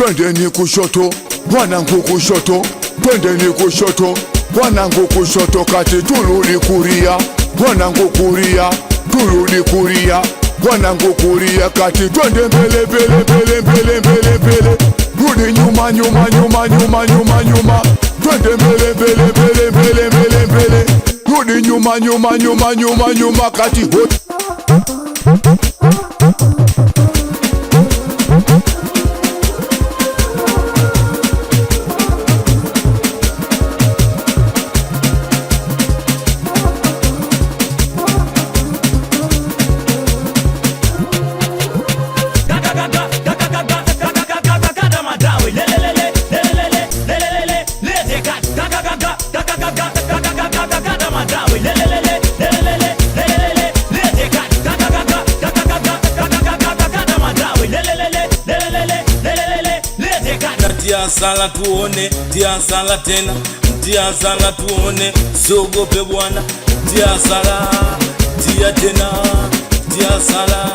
twendeni kushoto, wanangu kushoto, twendeni kushoto, wanangu kushoto, kati turudi kulia, wanangu kulia, turudi kulia, wanangu kulia, kati twende mbele mbele mbele mbele mbele mbele, rudi nyuma nyuma nyuma nyuma nyuma nyuma, twende mbele mbele mbele mbele mbele mbele, rudi nyuma nyuma nyuma nyuma nyuma, kati tia sala tuone, tia sala tena, tia sala tuone, siogope bwana, tia sala, tia tena, tia sala,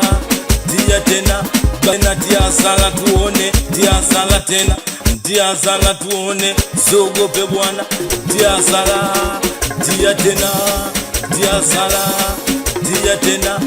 tia tena, bana tia sala tuone, tia sala tena, tia sala tuone, siogope bwana, tia sala, tia tena, tia sala, tia tena,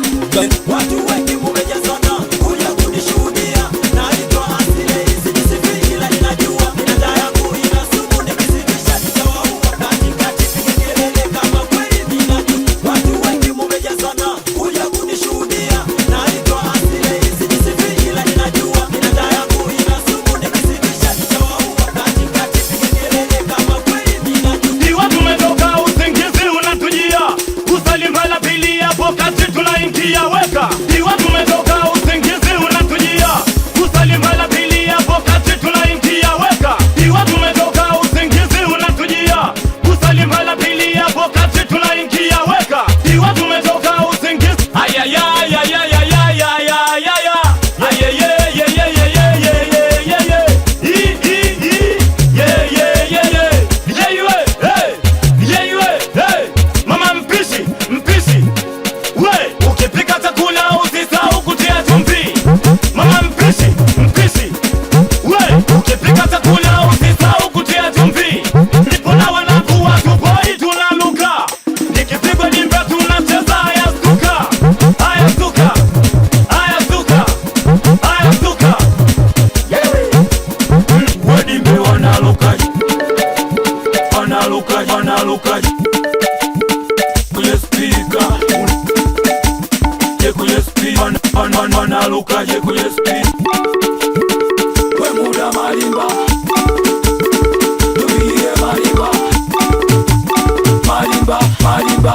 watu wengi mumejazana kuja kunishuhudia na itoa asile hizi nisifiki ila ninajua minada yangu ina sumu nikizidisha nitawaua katikati piga kelele kama kweli minajua watu wengi mumejazana kuja kunishuhudia na itoa asile hizi nisifiki ila ninajua minada yangu ina sumu nikizidisha nitawaua katikati piga kelele kama kweli minajua ni watu umetoka usingizi unatujia kusalimba la pili hapo kati tunaingia weka ni watu umetoka usingizi unatujia kusalimba la pili hapo kati tunaingia weka ni watu umetoka usingizi unatujia kusalimba la pili hapo kati tunaingia weka ni watu umetoka usingizi mama mpishi we ukipika chakula usisahau kutia chumvi mama mpishi we ukipika chakula usisahau kutia chumvi ndipo na wanangu watupoi tunaluka nikipigwa dimbe tunacheza haya stuka haya stuka haya stuka haya stuka we dimbe wanaluka kwenye speaker kwenye speaker wanalukaje kwenye speaker we muda malimba tulie malimba malimba malimba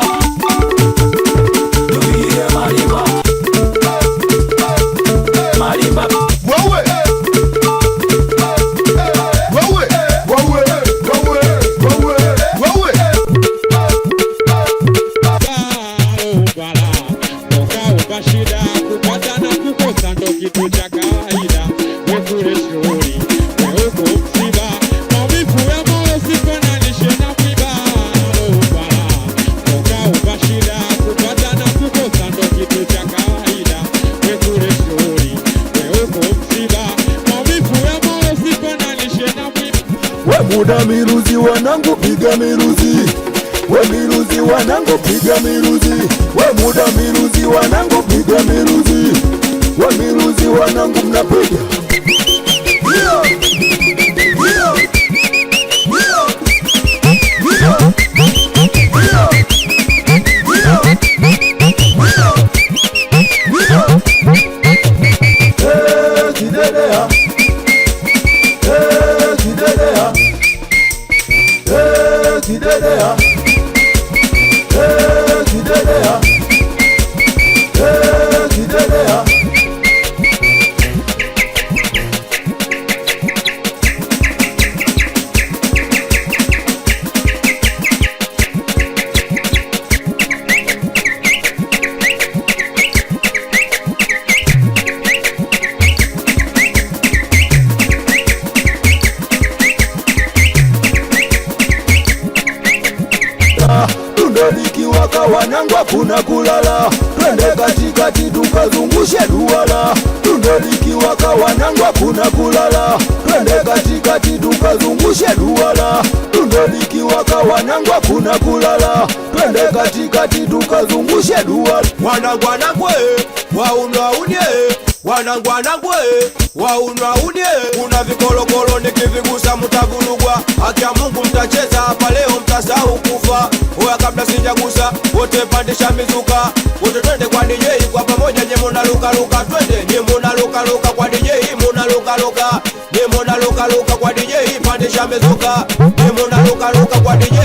tulie malimba malimba wewe wewe wewe wewe wewe shida kupata na kukosa ndo kitu cha kawaida. Wekule shughuli weuko msiba maumivu ya moyo sifananishe na mwiba. Uka shida kupata na kukosa ndo kitu cha kawaida. Wekule shughuli weuko msiba maumivu ya moyo sifananishe na mwiba. we muda miruzi wanangu piga miruzi, we miruzi wanangu piga miruzi, we muda miruzi wanangu piga miruzi, we miruzi wanangu mnapiga kidedea kidedea kidedea kidedea kidedea Tunda liki likiwaka wanangu hakuna kulala, twende katikati tukazungushe duara. Dundo likiwaka wanangu hakuna kulala, twende katikati tukazungushe duara. Dundo likiwaka wanangu hakuna kulala, twende katikati tukazungushe duara. Wanangu waunye wanangu waunye, kuna vikolokolo nikivigusa mtavurugwa. Haki ya Mungu mtacheza hapa leo, mtasahau kufa. Oya kabla sijagusa, wote pandisha mizuka, wote twende kwa DJ kwa pamoja, nye muna luka luka, twende nye muna luka luka kwa DJ, muna luka luka, nye muna luka luka kwa DJ, pandisha mizuka, nye muna luka luka kwa DJ.